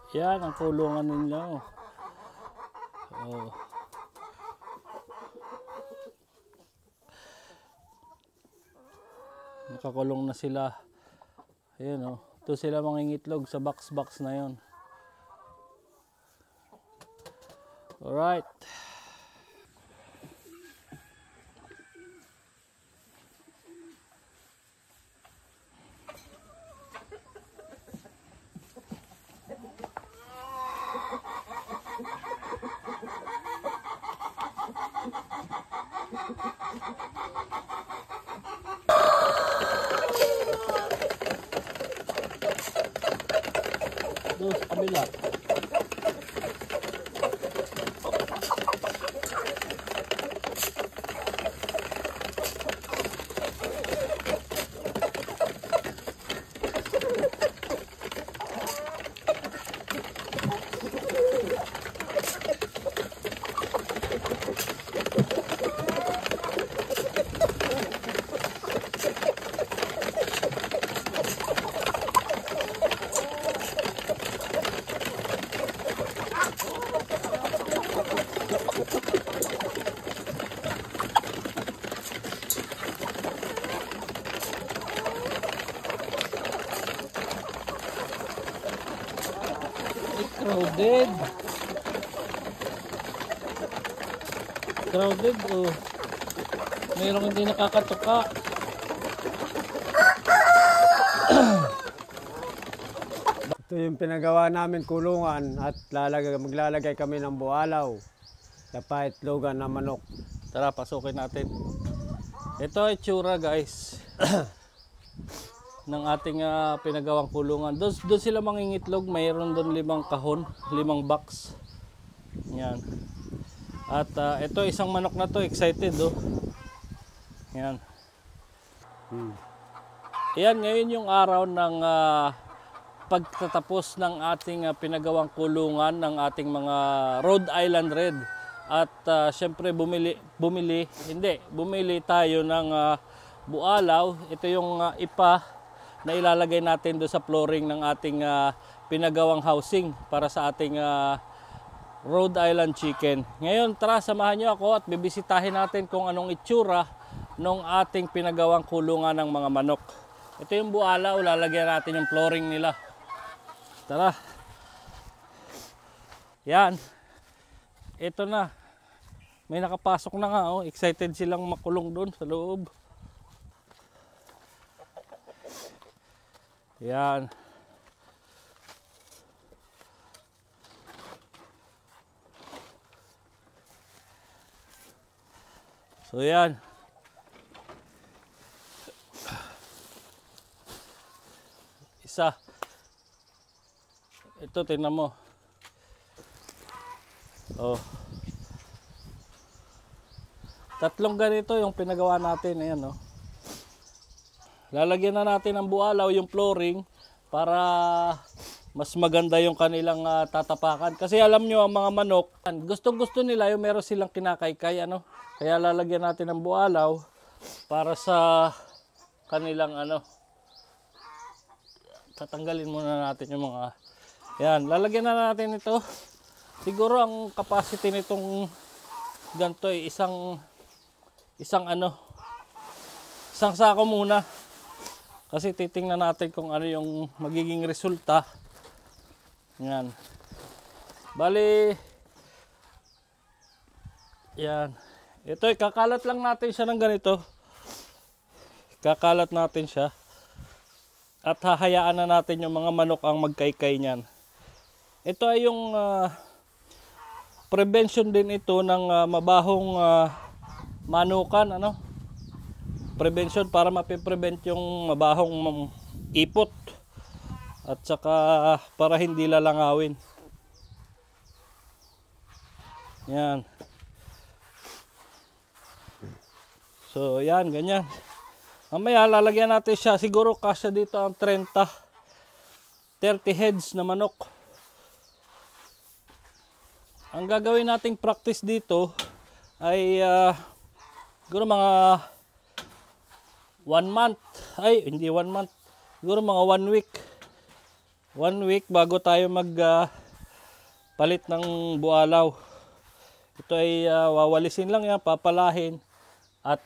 Yan ang kulungan ninyo. Oh. Nakakulong na sila. Ayan oh. Ito sila mangingitlog sa box na yon. Alright. Doon sa kabila. Crowded. Crowded oh. Mayroong hindi nakakatuka. Ito yung pinagawa namin kulungan at maglalagay kami ng bualaw sa paitlogan na manok. Tara, pasukin natin. Ito ay tsura guys ng ating pinagawang kulungan. Doon sila mangingitlog. Mayroon doon 5 kahon, 5 box. Yan. At ito isang manok na to, excited oh. Yan. Yan, ngayon yung araw ng pagtatapos ng ating pinagawang kulungan ng ating mga Rhode Island Red. At syempre bumili tayo ng bualaw. Ito yung ipa na ilalagay natin doon sa flooring ng ating pinagawang housing para sa ating Rhode Island chicken. Ngayon tara, samahan nyo ako at bibisitahin natin kung anong itsura ng ating pinagawang kulungan ng mga manok. Ito yung bualaw, lalagyan natin yung flooring nila. Tara. Yan. Ito na. May nakapasok na nga oh. Excited silang makulong doon sa loob. Yan. So yan. Isa. Ito tingnan mo. Oh. 3 ganito yung pinagawa natin. Ayan oh. Lalagyan na natin ng bualaw yung flooring para mas maganda yung kanilang tatapakan. Kasi alam nyo ang mga manok, gustong-gusto nila yung meron silang kinakaykay ano. Kaya lalagyan natin ng bualaw para sa kanilang ano. Tatanggalin muna natin yung mga yan, lalagyan na natin ito. Siguro ang capacity nitong ganito ay isang sako muna. Kasi titingnan natin kung ano yung magiging resulta. Yan. Bali, yan. Ito, kakalat lang natin siya ng ganito. Kakalat natin siya. At hahayaan na natin yung mga manok ang magkaykay niyan. Ito ay yung prevention din ito ng mabahong manukan, ano? Prevention para mapiprevent yung mabahong ipot at saka para hindi lalangawin. Yan. So yan, ganyan. Mamaya lalagyan natin siya, siguro kasya dito ang 30 heads na manok. Ang gagawin nating practice dito ay siguro mga 1 month, ay hindi 1 month, siguro mga 1 week. 1 week bago tayo palit ng bualaw. Ito ay wawalisin lang yan, papalahin at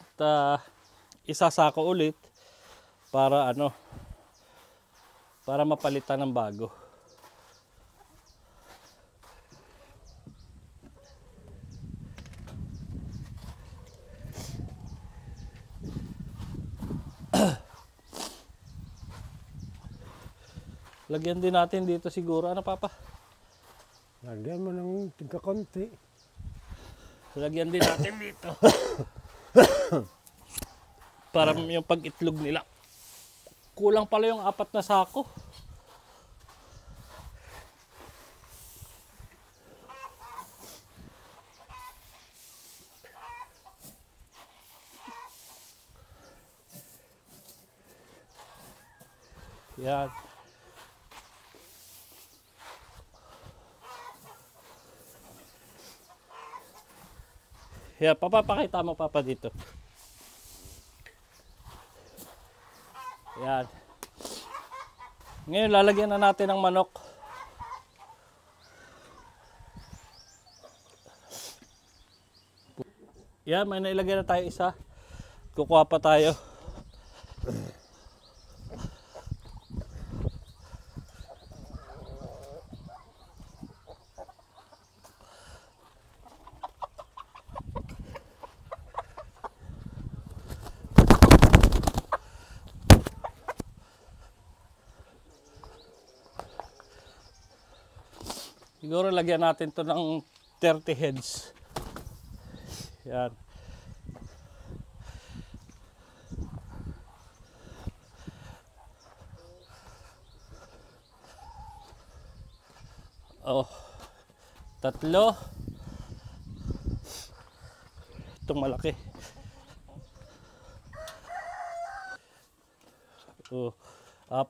isasako ulit para para mapalitan ng bago. Lagyan din natin dito siguro. Ano, Papa? Lagyan mo ng tigkakonti. Lagyan din natin dito. Para yung pag-itlog nila. Kulang pala yung 4 na sako. Yan. Yeah, papapakita mo, Papa, dito. Yan. Ngayon, lalagyan na natin ng manok. Yan, may nailagay na tayo isa. Kukuha pa tayo. Siguro lagyan natin to ng 30 heads. Yan. Oh. 3. Itong malaki. Oh. 4.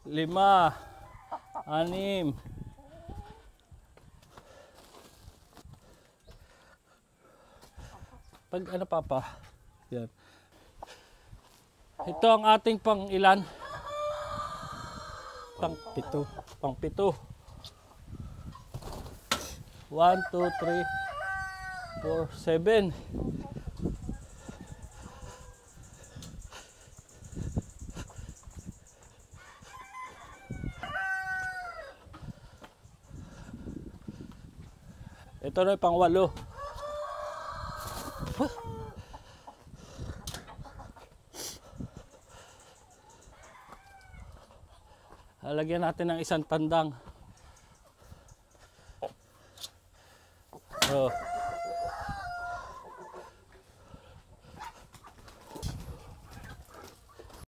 5, 6. Pag ano, Papa? Yan. Ito ang ating pang ilan? Pang 7. Pang 7. 1, 2, 3, 4, 7. Ito na yung pang 8. Lagyan natin ng isang tandang. Oh.